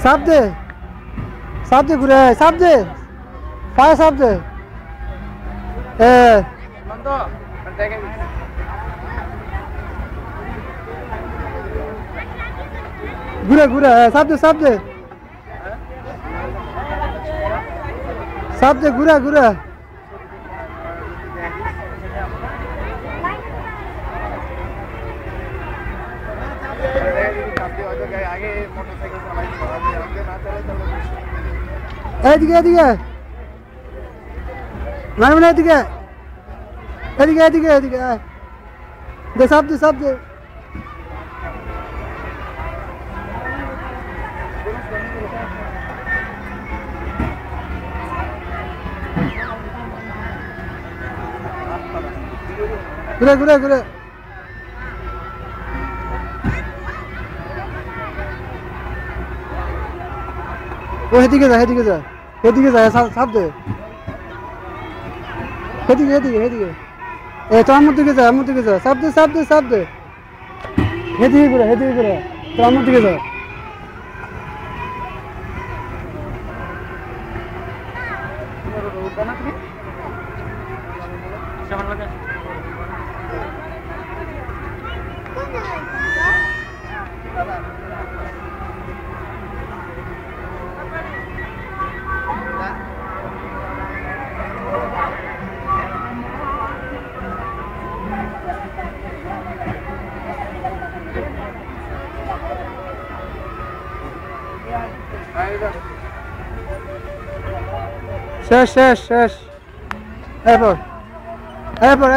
সাবদে সাবদে ঘুরে সাবদে পায়ে সাবদে ঘুরে ঘুরে সাবদে সাবদে সাবদে ঘুরে ঘুরে এদিকে এদিকে মানে এদিকে এদিকে এদিকে এদিকে দে সাবদে সাবদে ঘুরে ঘুরে ঘুরে ও এদিকে যা এদিকে যা এদিকে যা সাবদে এদিকে এদিকে এদিকে তো আমার দিকে যা সাবদে সাবদে সাবদে এদিকে ঘুরে তো আমার দিকে যা শেষ শেষ শেষ এরপর এরপর